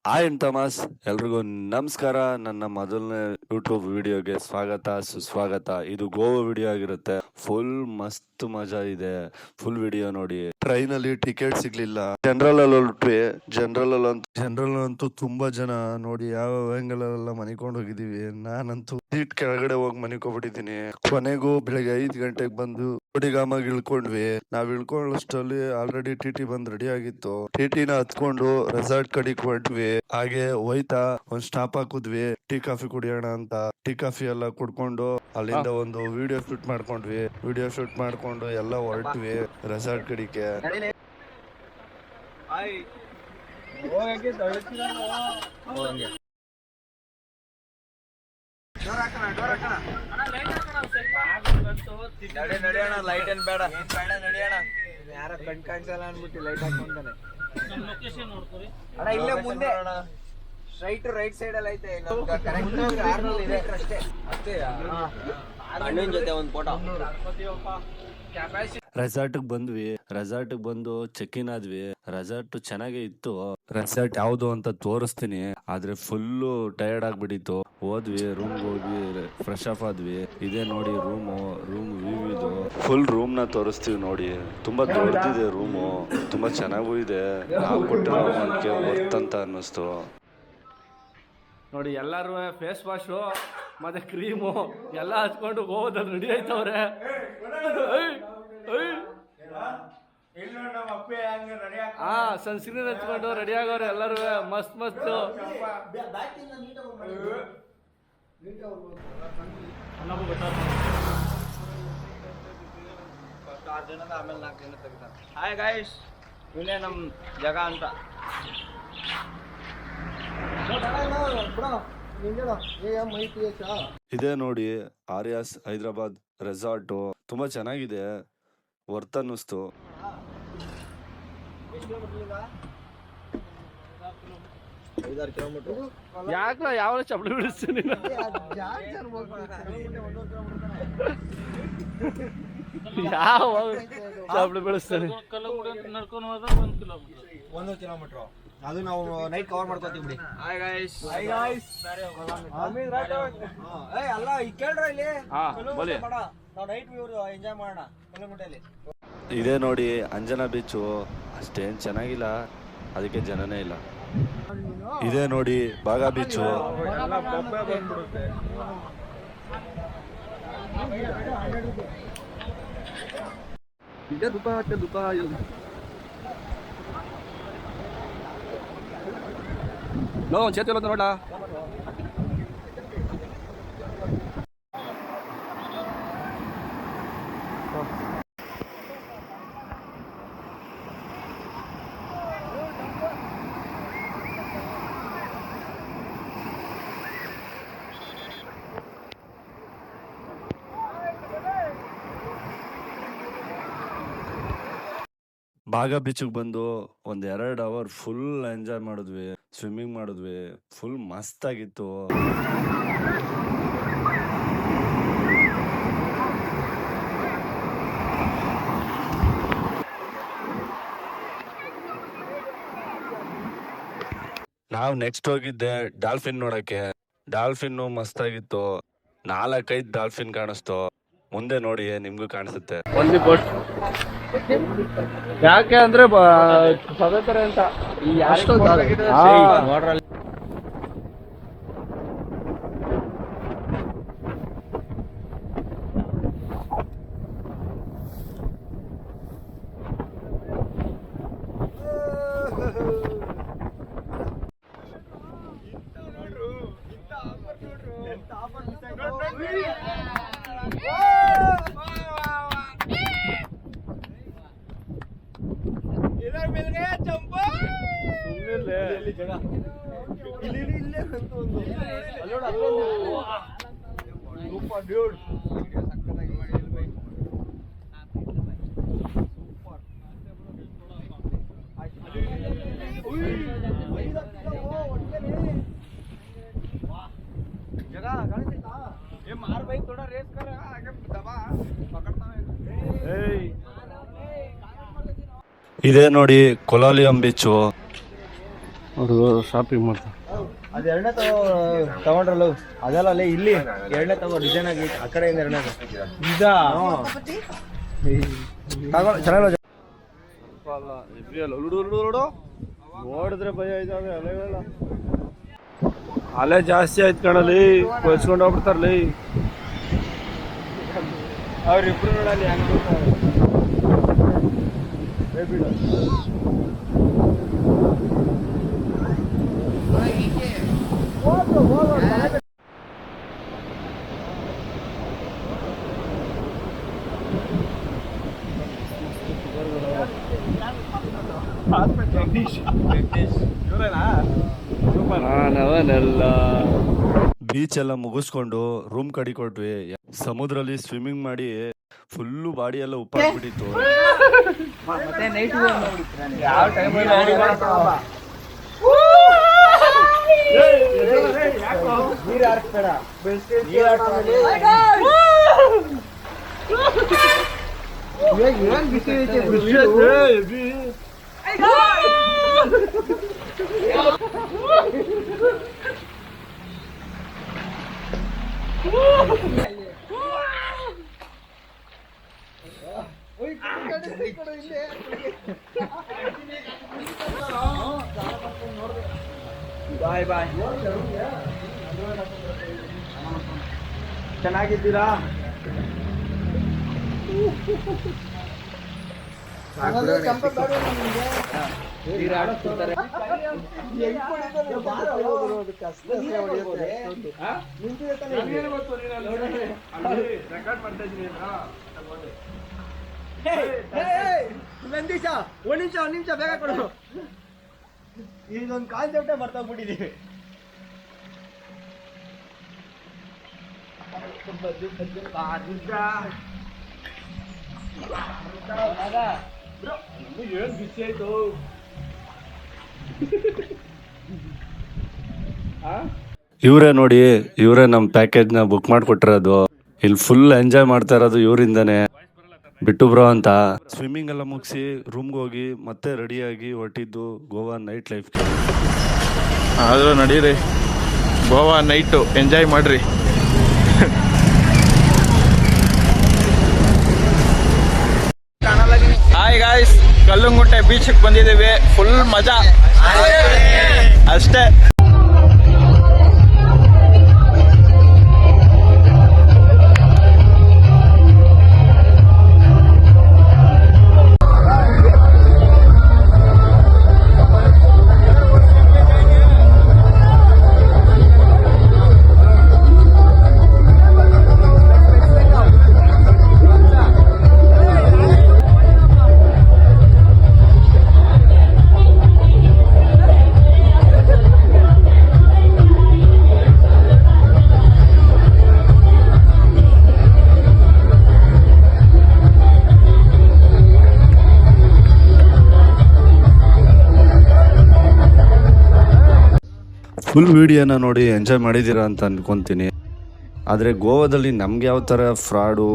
Hi Thomas, ಎಲ್ರಿಗೂ ನಮಸ್ಕಾರ. ನನ್ನ ಮೊದಲನೇ ಯೂಟ್ಯೂಬ್ ವಿಡಿಯೋಗೆ ಸ್ವಾಗತ ಸುಸ್ವಾಗತ. ಇದು ಗೋವಾ ವಿಡಿಯೋ ಆಗಿರುತ್ತೆ. ಫುಲ್ ಮಸ್ತ್ ಮಜಾ ಇದೆ. ಫುಲ್ ವಿಡಿಯೋ ನೋಡಿ. ಟ್ರೈನ್ ಅಲ್ಲಿ ಟಿಕೆಟ್ ಸಿಗ್ಲಿಲ್ಲ. ಜನರಲ್ ಅಲ್ಲಿ ಹೊರಟ್ವಿ. ಜನರಲ್ ಅಂತೂ ತುಂಬಾ ಜನ ನೋಡಿ. ಯಾವ ಆಂಗಲ್ ಎಲ್ಲ ಮನಿಕೊಂಡು ಹೋಗಿದೀವಿ. ನಾನಂತೂ ಸೀಟ್ ಕೆಳಗಡೆ ಹೋಗಿ ಮನಿಕೊಂಡ್ಬಿಟ್ಟಿದೀನಿ. ಕೊನೆಗೂ ಬೆಳಿಗ್ಗೆ 5 ಗಂಟೆಗೆ ಬಂದು ಗೋಡಿಗಾಮಾಗ ಇಳ್ಕೊಂಡ್ವಿ. ನಾವ್ ಇಳ್ಕೊಳ್ಳೋಷ್ಟರಲ್ಲಿ ಆಲ್ರೆಡಿ ಟಿ ಬಂದ್ ರೆಡಿ ಆಗಿತ್ತು. ಟಿಟಿನ ಹತ್ಕೊಂಡು ರೆಸಾರ್ಟ್ ಕಡೆಗೆ ಹೊರಟ್ವಿ. ಹಾಗೆ ಹೋಯ್ತಾ ಒಂದ್ ಸ್ಟಾಪ್ ಹಾಕುದ್ವಿ. ಟೀ ಕಾಫಿ ಕುಡಿಯೋಣ ಅಂತ. ಟೀ ಕಾಫಿ ಎಲ್ಲ ಕುಡ್ಕೊಂಡು ಅಲ್ಲಿಂದ ಒಂದು ವಿಡಿಯೋ ಶೂಟ್ ಮಾಡ್ಕೊಂಡ್ವಿ. ವಿಡಿಯೋ ಶೂಟ್ ಮಾಡ್ಕೊಂಡು ಎಲ್ಲ ಹೊರಟ್ವಿ ರೆಸಾರ್ಟ್ ಕಡೆಗೆ. ಲೈಟ್ ಏನ್ ಬೇಡ ನಡಿಯೋಣ. ಯಾರ ಕಣ್ ಕಾಣಿಸಲ್ಲ ಅನ್ಬಿಟ್ಟು ಲೈಟ್ ಹಾಕೊಂತಾನೆ. ಅಣ್ಣ ಇಲ್ಲೇ ಮುಂದೆ ಸ್ಟ್ರೈಟ್ ರೈಟ್ ಸೈಡ್ ಅಲ್ಲಿ ಐತೆ. ಕರೆಕ್ಟ್ ಅಷ್ಟೇ. ಅಣ್ಣನ ಜೊತೆ ಒಂದು ಫೋಟೋ. ರೆಸಾರ್ಟ್ ಬಂದ್ವಿ. ರೆಸಾರ್ಟ್ ಬಂದು ಚೆಕ್ ಇನ್ ಆದ್ವಿ. ರೆಸಾರ್ಟ್ ಚೆನ್ನಾಗೇ ಇತ್ತು. ರೆಸಾರ್ಟ್ ಯಾವ್ದು ಅಂತ ತೋರಿಸ್ತೀನಿ. ಆದ್ರೆ ಫುಲ್ಲು ಟಯರ್ಡ್ ಆಗ್ಬಿಟ್ಟಿತ್ತು. ಹೋದ್ವಿ ರೂಮ್ಗೆ ಹೋಗಿ ಫ್ರೆಶ್ ಆಫ್ ಆದ್ವಿ. ಇದೇ ನೋಡಿ ರೂಮ್ ವ್ಯೂ ಇದು. ಫುಲ್ ರೂಮ್ ನ ತೋರಿಸ್ತೀವಿ ನೋಡಿ. ತುಂಬಾ ದೊಡ್ಡದಿದೆ ರೂಮು. ತುಂಬಾ ಚೆನ್ನಾಗೂ ಇದೆ. ನಾವು ಕೊಟ್ಟಿರೋ ಅಮೌಂಟ್ಗೆ ವರ್ತ್ ಅಂತ ಅನ್ನಿಸ್ತು ನೋಡಿ. ಎಲ್ಲರೂ ಫೇಸ್ ವಾಶು ಮತ್ತೆ ಕ್ರೀಮು ಎಲ್ಲ ಹಚ್ಕೊಂಡು ಗೋವಾದಲ್ಲಿ ರೆಡಿ ಆಯ್ತವ್ರೆ. ಸನ್ಸ್ಕ್ರೀನ್ ಹಚ್ಕೊಂಡು ರೆಡಿ ಆಗವ್ರೆ ಎಲ್ಲರೂ. ಮಸ್ತ್ ಮಸ್ತ್. ಹಾಯ್ ಗಾಯ್ಸ್, ಇವನೇ ನಮ್ ಜಾಗ ಅಂತ. ಇದೇ ನೋಡಿ ಆರ್ಯಾಸ್ ಹೈದರಾಬಾದ್ ರೆಸಾರ್ಟು. ತುಂಬಾ ಚೆನ್ನಾಗಿದೆ. ವರ್ತ್ ಅನ್ನಿಸ್ತು. ಯಾಕಲ ಯಾವ ಚಪ್ಪಲಿ ಬಿಡಿಸ್ತೀನಿ. ಯಾವ ಚಪ್ಪಲಿ ಬೆಳೆಸ್ತಾನೆ. ಒಂದು ಕಿಲೋಮೀಟರ್ ಅದು ನಾವು ನೈಟ್ ಕವರ್ ಮಾಡ್ಕೋತೀವಿ ಬಿಡಿ. Hi guys. ಅಲ್ಲ ಈಗ ಕೇಳ್ರ ಇಲ್ಲಿ ನಾವು ನೈಟ್ ವ್ಯೂ ಎಂಜಾಯ್ ಮಾಡೋಣ ಕಲ್ಲುಗುಡ್ಡೆಯಲ್ಲಿ. ಇದೇ ನೋಡಿ ಅಂಜನಾ ಬೀಚು. ಅಷ್ಟೇನ್ ಚೆನ್ನಾಗಿಲ್ಲ, ಅದಕ್ಕೆ ಜನನೇ ಇಲ್ಲ. ಇದೇ ನೋಡಿ ಬಾಗಾ ಬೀಚು. ಚೇತಿ ನೋಡ. ಬಾಗಾ ಬೀಚಿಗೆ ಬಂದು ಒಂದ್ 2 ಅವರ್ ಫುಲ್ ಎಂಜಾಯ್ ಮಾಡಿದ್ವಿ. ಸ್ವಿಮ್ಮಿಂಗ್ ಮಾಡಿದ್ವಿ. ಫುಲ್ ಮಸ್ತ್ ಆಗಿತ್ತು. ನಾವು ನೆಕ್ಸ್ಟ್ ಹೋಗಿದ್ದೆ ಡಾಲ್ಫಿನ್ ನೋಡಕ್ಕೆ. ಡಾಲ್ಫಿನ್ ಮಸ್ತ್ ಆಗಿತ್ತು. 4-5 ಡಾಲ್ಫಿನ್ ಕಾಣಿಸ್ತು. ಮುಂದೆ ನೋಡಿ ನಿಮ್ಗೂ ಕಾಣಿಸುತ್ತೆ. ಒಂದು ಬೋಟ್. ಯಾಕೆ ಅಂದ್ರೆ ಸದತಾರೆ ಅಂತ. ಇದೇ ನೋಡಿ ಕೊಲಾಲಿಯಂ ಬೀಚು. ಅವರು ಶಾಪಿಂಗ್ ಮಾಡ್ತಾರೆ. ಅದು ಎರಡನೇ ತಗೊಂಡ್ರಲ್ಲ ಅದೆಲ್ಲ ಅಲ್ಲೇ ಇಲ್ಲಿ ಎರಡನೇ ತಗೋ ಡಿಸೈನ್ ಆಗಿ ಆ ಕಡೆಯಿಂದ ಎರಡನೇ ಚೆನ್ನಾಗಿ ನೋಡಿದ್ರೆ ಭಯ ಇದಾವೆ ಅಲೆಗಳ. ಅಲೆ ಜಾಸ್ತಿ ಆಯ್ತು ಕಣಲ್ಲಿ, ಕೊಚ್ಕೊಂಡು ಹೋಗ್ಬಿಡ್ತಾರಲ್ಲಿ. ಅವ್ರಿಬ್ರು ನೋಡಲ್ಲಿ ಹೆಂಗ್ ಬೀಚ್ ಎಲ್ಲ ಮುಗಿಸ್ಕೊಂಡು ರೂಮ್ ಕಡಿ ಕೊಟ್ವಿ. ಸಮುದ್ರಲ್ಲಿ ಸ್ವಿಮ್ಮಿಂಗ್ ಮಾಡಿ ಫುಲ್ಲು ಬಾಡಿ ಎಲ್ಲ ಉಪ್ಪಾಗ್ಬಿಟ್ಟಿತ್ತು. ಮತ್ತೆ ನೈಟ್ ಯಾವ ಟೈಮ್ ನೀರು ಹಾಕ್ಬೇಡ, ಏನ್ ಬಿಸಿ ಐತೆ ಬಾಯ್ ಬಾಯ್. ಚೆನ್ನಾಗಿದ್ದೀರಾ? ಒಂದ್ ನಿಮಿಷ ಬೇಗ ಕೊಡು. ಇದೊಂದು ಕಾನ್ಸೆಪ್ಟೇ ಮರ್ತೋಗ್ಬಿಟ್ಟಿದೀವಿ. ಏನ್ ಬಿಸಿ ಆಯ್ತು. ಇವರೇ ನೋಡಿ, ಇವರೇ ನಮ್ಮ ಪ್ಯಾಕೇಜ್ನ ಬುಕ್ ಮಾಡಿಕೊಟ್ಟಿರೋದು. ಇಲ್ಲಿ ಫುಲ್ ಎಂಜಾಯ್ ಮಾಡ್ತಾ ಇರೋದು ಇವರಿಂದಾನೆ. ಬಿಟ್ಟು ಬ್ರೋ ಅಂತ ಸ್ವಿಮ್ಮಿಂಗ್ ಎಲ್ಲ ಮುಗಿಸಿ ರೂಮ್ಗೆ ಹೋಗಿ ಮತ್ತೆ ರೆಡಿಯಾಗಿ ಹೊರಟಿದ್ದು ಗೋವಾ ನೈಟ್ ಲೈಫ್ಗೆ. ಆದರೂ ನಡೀರಿ, ಗೋವಾ ನೈಟು ಎಂಜಾಯ್ ಮಾಡ್ರಿ. ಹಾಯ್ ಗಾಯ್ಸ್, ಕಲ್ಲಂಗುಂಟೆ ಬೀಚ್ಗೆ ಬಂದಿದ್ದೀವಿ. ಫುಲ್ ಮಜಾ ಅಷ್ಟೇ. ಫುಲ್ ವಿಡಿಯೋನ ನೋಡಿ ಎಂಜಾಯ್ ಮಾಡಿದ್ದೀರಾ ಅಂತ ಅನ್ಕೊತೀನಿ. ಆದರೆ ಗೋವಾದಲ್ಲಿ ನಮ್ಗೆ ಯಾವ ಥರ ಫ್ರಾಡು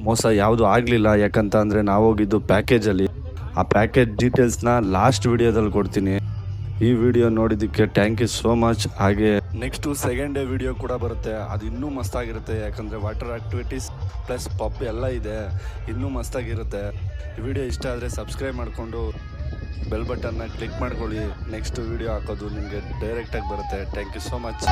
ಮೋಸ ಯಾವುದು ಆಗಲಿಲ್ಲ. ಯಾಕಂತ ಅಂದರೆ ನಾವು ಹೋಗಿದ್ದು ಪ್ಯಾಕೇಜಲ್ಲಿ. ಆ ಪ್ಯಾಕೇಜ್ ಡೀಟೇಲ್ಸ್ನ ಲಾಸ್ಟ್ ವಿಡಿಯೋದಲ್ಲಿ ಕೊಡ್ತೀನಿ. ಈ ವಿಡಿಯೋ ನೋಡಿದ್ದಕ್ಕೆ ಥ್ಯಾಂಕ್ ಯು ಸೋ ಮಚ್. ಹಾಗೆ ನೆಕ್ಸ್ಟು ಸೆಕೆಂಡ್ ಡೇ ವಿಡಿಯೋ ಕೂಡ ಬರುತ್ತೆ, ಅದು ಇನ್ನೂ ಮಸ್ತಾಗಿರುತ್ತೆ. ಯಾಕಂದರೆ ವಾಟರ್ ಆ್ಯಕ್ಟಿವಿಟೀಸ್ ಪ್ಲಸ್ ಪಬ್ ಎಲ್ಲ ಇದೆ, ಇನ್ನೂ ಮಸ್ತಾಗಿರುತ್ತೆ. ಈ ವಿಡಿಯೋ ಇಷ್ಟ ಆದರೆ ಸಬ್ಸ್ಕ್ರೈಬ್ ಮಾಡಿಕೊಂಡು ಬೆಲ್ ಬಟನ್ನ ಕ್ಲಿಕ್ ಮಾಡ್ಕೊಳ್ಳಿ. ನೆಕ್ಸ್ಟ್ ವಿಡಿಯೋ ಹಾಕೋದು ನಿಮಗೆ ಡೈರೆಕ್ಟಾಗಿ ಬರುತ್ತೆ. Thank you so much.